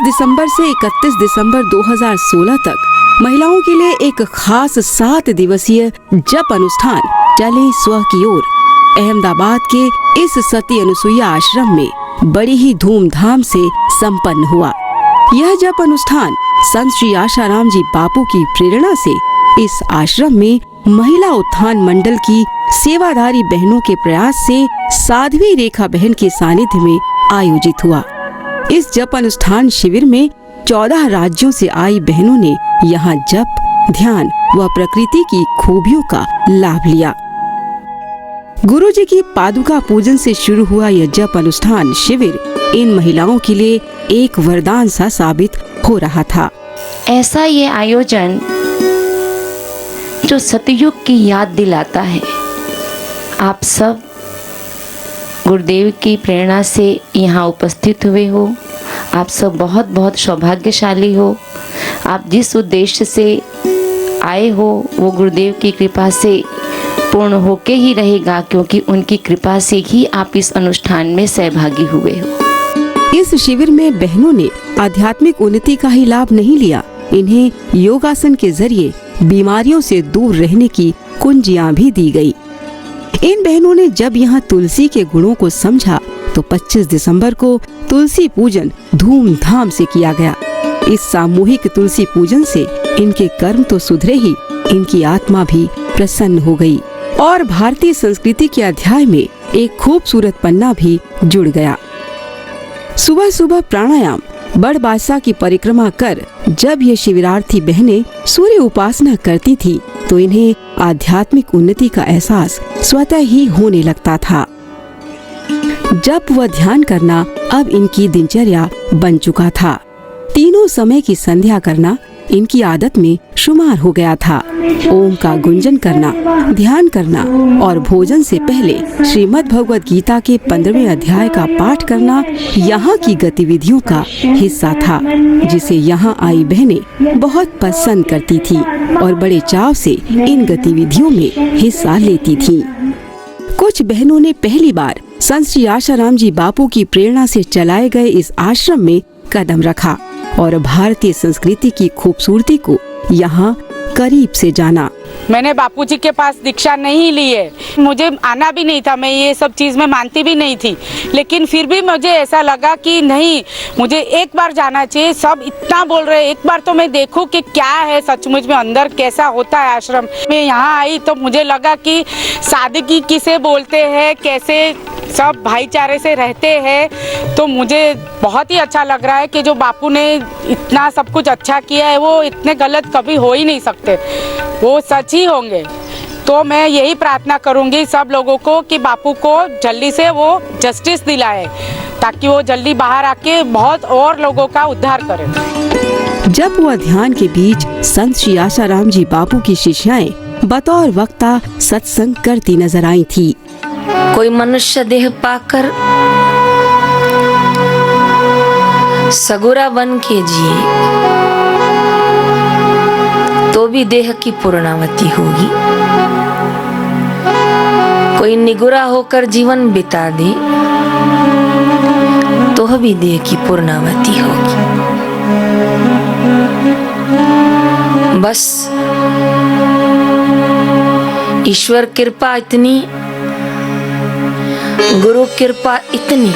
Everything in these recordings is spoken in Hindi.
दिसंबर से 31 दिसंबर 2016 तक महिलाओं के लिए एक खास 7 दिवसीय जप अनुष्ठान चले स्व की ओर अहमदाबाद के इस सती अनुसुईया आश्रम में बड़ी ही धूमधाम से संपन्न हुआ। यह जप अनुष्ठान संत श्री आशाराम जी बापू की प्रेरणा से इस आश्रम में महिला उत्थान मंडल की सेवाधारी बहनों के प्रयास से साध्वी रेखा बहन के सानिध्य में आयोजित हुआ। इस जप अनुष्ठान शिविर में 14 राज्यों से आई बहनों ने यहाँ जप, ध्यान व प्रकृति की खूबियों का लाभ लिया। गुरुजी की पादुका पूजन से शुरू हुआ यह जप अनुष्ठान शिविर इन महिलाओं के लिए एक वरदान सा साबित हो रहा था। ऐसा ये आयोजन जो सतयुग की याद दिलाता है। आप सब गुरुदेव की प्रेरणा से यहाँ उपस्थित हुए हो। आप सब बहुत बहुत सौभाग्यशाली हो। आप जिस उद्देश्य से आए हो वो गुरुदेव की कृपा से पूर्ण होके ही रहेगा, क्योंकि उनकी कृपा से ही आप इस अनुष्ठान में सहभागी हुए हो। इस शिविर में बहनों ने आध्यात्मिक उन्नति का ही लाभ नहीं लिया, इन्हें योगासन के जरिए बीमारियों से दूर रहने की कुंजियां भी दी गई। इन बहनों ने जब यहाँ तुलसी के गुणों को समझा तो 25 दिसंबर को तुलसी पूजन धूमधाम से किया गया। इस सामूहिक तुलसी पूजन से इनके कर्म तो सुधरे ही, इनकी आत्मा भी प्रसन्न हो गई और भारतीय संस्कृति के अध्याय में एक खूबसूरत पन्ना भी जुड़ गया। सुबह सुबह प्राणायाम, बड़ बादशाह की परिक्रमा कर जब ये शिविरार्थी बहनें सूर्य उपासना करती थी तो इन्हें आध्यात्मिक उन्नति का एहसास स्वतः ही होने लगता था। जप व ध्यान करना अब इनकी दिनचर्या बन चुका था। तीनों समय की संध्या करना इनकी आदत में शुमार हो गया था। ओम का गुंजन करना, ध्यान करना और भोजन से पहले श्रीमद् भगवद गीता के 15वें अध्याय का पाठ करना यहाँ की गतिविधियों का हिस्सा था, जिसे यहाँ आई बहनें बहुत पसंद करती थी और बड़े चाव से इन गतिविधियों में हिस्सा लेती थी। कुछ बहनों ने पहली बार संत श्री आशाराम जी बापू की प्रेरणा से चलाए गए इस आश्रम में कदम रखा और भारतीय संस्कृति की खूबसूरती को यहाँ करीब से जाना। मैंने बापूजी के पास दीक्षा नहीं ली है, मुझे आना भी नहीं था, मैं ये सब चीज़ में मानती भी नहीं थी, लेकिन फिर भी मुझे ऐसा लगा कि नहीं, मुझे एक बार जाना चाहिए। सब इतना बोल रहे हैं, एक बार तो मैं देखूं कि क्या है सचमुच में अंदर कैसा होता है आश्रम। मैं यहाँ आई तो मुझे लगा कि सादगी किसे बोलते हैं, कैसे सब भाईचारे से रहते हैं, तो मुझे बहुत ही अच्छा लग रहा है कि जो बापू ने इतना सब कुछ अच्छा किया है वो इतने गलत कभी हो ही नहीं सकते, वो सच ही होंगे। तो मैं यही प्रार्थना करूंगी सब लोगों को कि बापू को जल्दी से वो जस्टिस दिलाए ताकि वो जल्दी बाहर आके बहुत और लोगों का उद्धार करें। जब वह ध्यान के बीच संत श्री आशाराम जी बापू की शिष्याएं बतौर वक्ता सत्संग करती नजर आई थी। कोई मनुष्य देह पाकर सगुरा बन के जिए तो भी देह की पूर्णावती होगी। कोई निगुरा होकर जीवन बिता दे तो भी देह की पूर्णावती होगी। बस ईश्वर कृपा इतनी, गुरु कृपा इतनी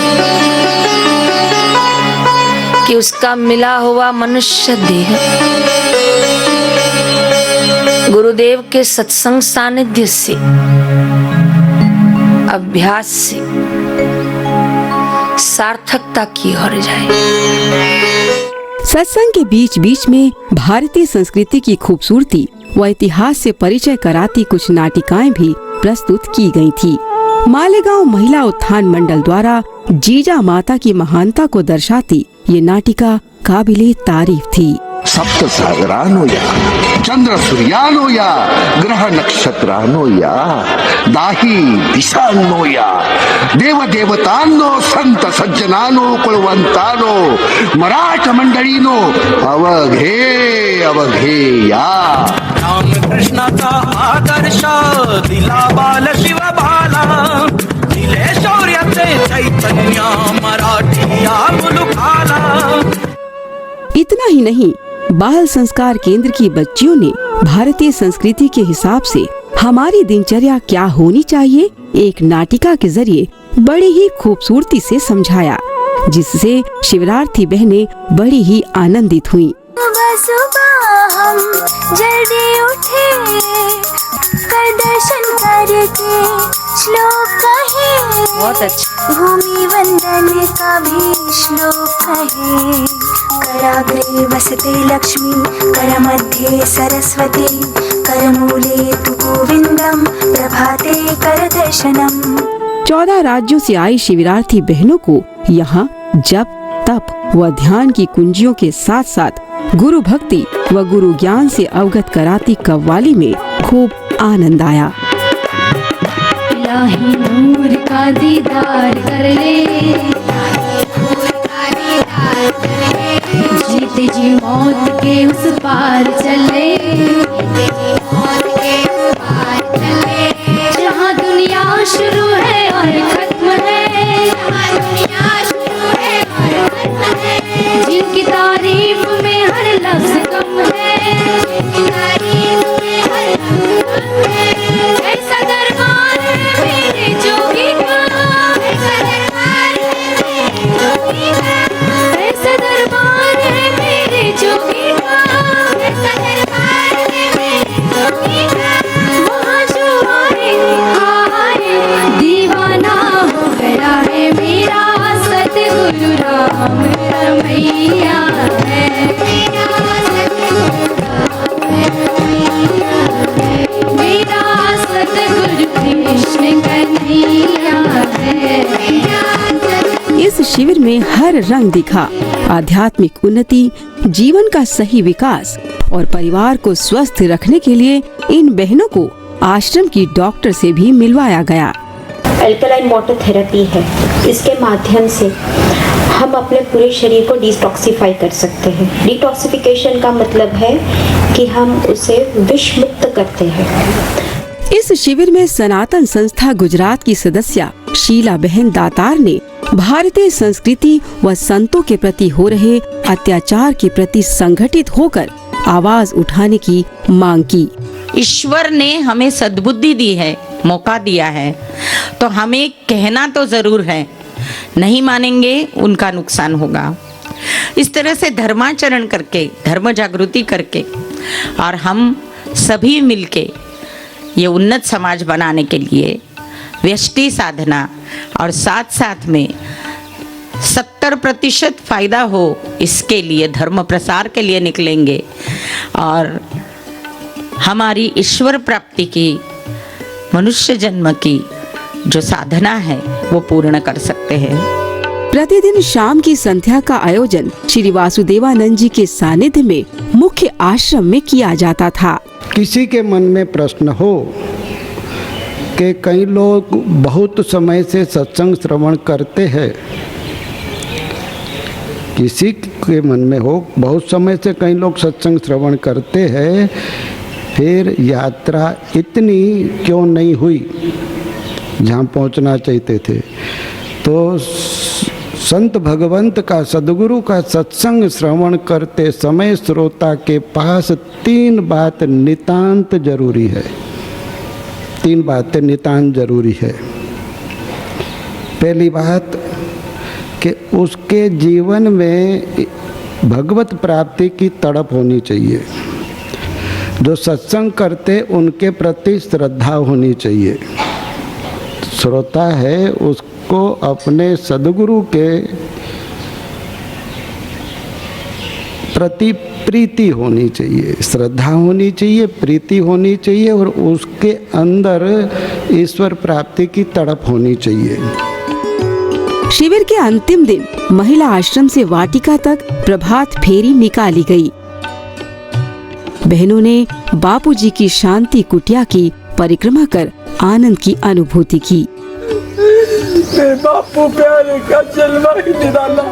कि उसका मिला हुआ मनुष्य देह गुरुदेव के सत्संग सानिध्य से, अभ्यास से सार्थकता की ओर जाए। सत्संग के बीच बीच में भारतीय संस्कृति की खूबसूरती व इतिहास से परिचय कराती कुछ नाटिकाएं भी प्रस्तुत की गई थी। मालेगांव महिला उत्थान मंडल द्वारा जीजा माता की महानता को दर्शाती ये नाटिका काबिले तारीफ थी। सप्त सागरानो या चंद्र सूर्यानो या ग्रह नक्षत्रानो या दाही दिशानो या देव देवतानो संत सज्जनानो कुलवंतानो मराठ मंडळीनो अवघे अवघे या। राम कृष्णाचा आदर्श दिला बाल शिव भाला, दिले शौर्याचे चैतन्य मराठी या मुलुखाला। इतना ही नहीं, बाल संस्कार केंद्र की बच्चियों ने भारतीय संस्कृति के हिसाब से हमारी दिनचर्या क्या होनी चाहिए एक नाटिका के जरिए बड़ी ही खूबसूरती से समझाया, जिससे शिविरार्थी बहनें बड़ी ही आनंदित हुईं। सुबह सुबह हम जल्दी उठे, कर दर्शन करके श्लोक कहे। बहुत अच्छा। भूमि वंदन का भी श्लोक कहे। कराग्रे वसते लक्ष्मी, कर मध्ये सरस्वती, कर मूले तु गोविंदम, प्रभाते कर दर्शनम। 14 राज्यों से आई शिविरार्थी बहनों को यहाँ जप, तप व ध्यान की कुंजियों के साथ साथ गुरु भक्ति व गुरु ज्ञान से अवगत कराती कव्वाली में खूब आनंद आया। इलाही नूर का दीदार कर ले, जीते जी मौत के उस पार चले, जहाँ दुनिया शुरू है और खत्म है, जिनकी तारीफ में हर लफ्ज कम है, ऐसा दरबार है मेरे जोगी का, ऐसा दरबार है मेरे जोगी का, वहाँ जो आए दीवाना हो गया है मेरा सतगुरु राम रमैया है, मेरा सतगुरु कृष्ण कन्हैया है। इस शिविर में हर रंग दिखा। आध्यात्मिक उन्नति, जीवन का सही विकास और परिवार को स्वस्थ रखने के लिए इन बहनों को आश्रम की डॉक्टर से भी मिलवाया गया। अल्कलाइन वाटर थेरेपी है, इसके माध्यम से हम अपने पूरे शरीर को डिटॉक्सिफाई कर सकते हैं। डिटॉक्सिफिकेशन का मतलब है कि हम उसे विष मुक्त करते हैं। इस शिविर में सनातन संस्था गुजरात की सदस्य शीला बहन दातार ने भारतीय संस्कृति व संतों के प्रति हो रहे अत्याचार के प्रति संगठित होकर आवाज उठाने की मांग की। ईश्वर ने हमें सद्बुद्धि दी है, मौका दिया है, तो हमें कहना तो जरूर है, नहीं मानेंगे उनका नुकसान होगा। इस तरह से धर्माचरण करके, धर्म जागृति करके और हम सभी मिलके ये उन्नत समाज बनाने के लिए व्यष्टि साधना और साथ साथ में 70% फायदा हो, इसके लिए धर्म प्रसार के लिए निकलेंगे और हमारी ईश्वर प्राप्ति की, मनुष्य जन्म की जो साधना है वो पूर्ण कर सकते हैं। प्रतिदिन शाम की संध्या का आयोजन श्री वासुदेवानंद जी के सानिध्य में मुख्य आश्रम में किया जाता था। किसी के मन में प्रश्न हो कि कई लोग बहुत समय से सत्संग श्रवण करते हैं, किसी के मन में हो बहुत समय से कई लोग सत्संग श्रवण करते हैं, फिर यात्रा इतनी क्यों नहीं हुई जहाँ पहुँचना चाहते थे। तो संत भगवंत का, सदगुरु का सत्संग श्रवण करते समय श्रोता के पास 3 बात नितांत जरूरी है। 3 बातें नितांत जरूरी है। पहली बात कि उसके जीवन में भगवत प्राप्ति की तड़प होनी चाहिए। जो सत्संग करते उनके प्रति श्रद्धा होनी चाहिए। श्रोता है उसको अपने सदगुरु के प्रति प्रीति होनी चाहिए, श्रद्धा होनी चाहिए, प्रीति होनी चाहिए और उसके अंदर ईश्वर प्राप्ति की तड़प होनी चाहिए। शिविर के अंतिम दिन महिला आश्रम से वाटिका तक प्रभात फेरी निकाली गई। बहनों ने बापूजी की शांति कुटिया की परिक्रमा कर आनंद की अनुभूति की। बापू प्यारे का जलवा ही निराला।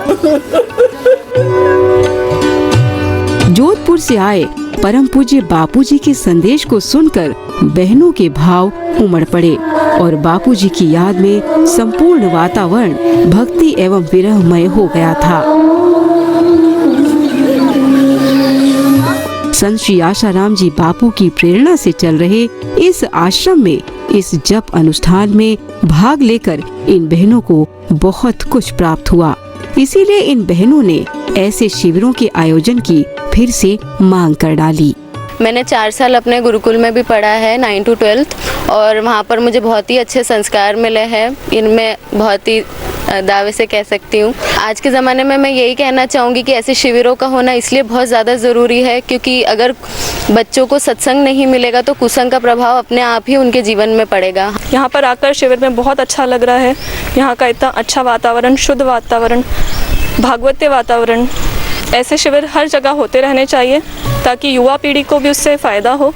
जोधपुर से आए परम पूज्य बापूजी के संदेश को सुनकर बहनों के भाव उमड़ पड़े और बापूजी की याद में संपूर्ण वातावरण भक्ति एवं विरहमय हो गया था। संत श्री आशाराम जी बापू की प्रेरणा से चल रहे इस आश्रम में इस जप अनुष्ठान में भाग लेकर इन बहनों को बहुत कुछ प्राप्त हुआ। इसीलिए इन बहनों ने ऐसे शिविरों के आयोजन की फिर से मांग कर डाली। मैंने 4 साल अपने गुरुकुल में भी पढ़ा है 9 to 12 और वहाँ पर मुझे बहुत ही अच्छे संस्कार मिले हैं। इनमें बहुत ही दावे से कह सकती हूँ। आज के ज़माने में मैं यही कहना चाहूँगी कि ऐसे शिविरों का होना इसलिए बहुत ज़्यादा ज़रूरी है क्योंकि अगर बच्चों को सत्संग नहीं मिलेगा तो कुसंग का प्रभाव अपने आप ही उनके जीवन में पड़ेगा। यहाँ पर आकर शिविर में बहुत अच्छा लग रहा है। यहाँ का इतना अच्छा वातावरण, शुद्ध वातावरण, भागवतीय वातावरण, ऐसे शिविर हर जगह होते रहने चाहिए ताकि युवा पीढ़ी को भी उससे फ़ायदा हो।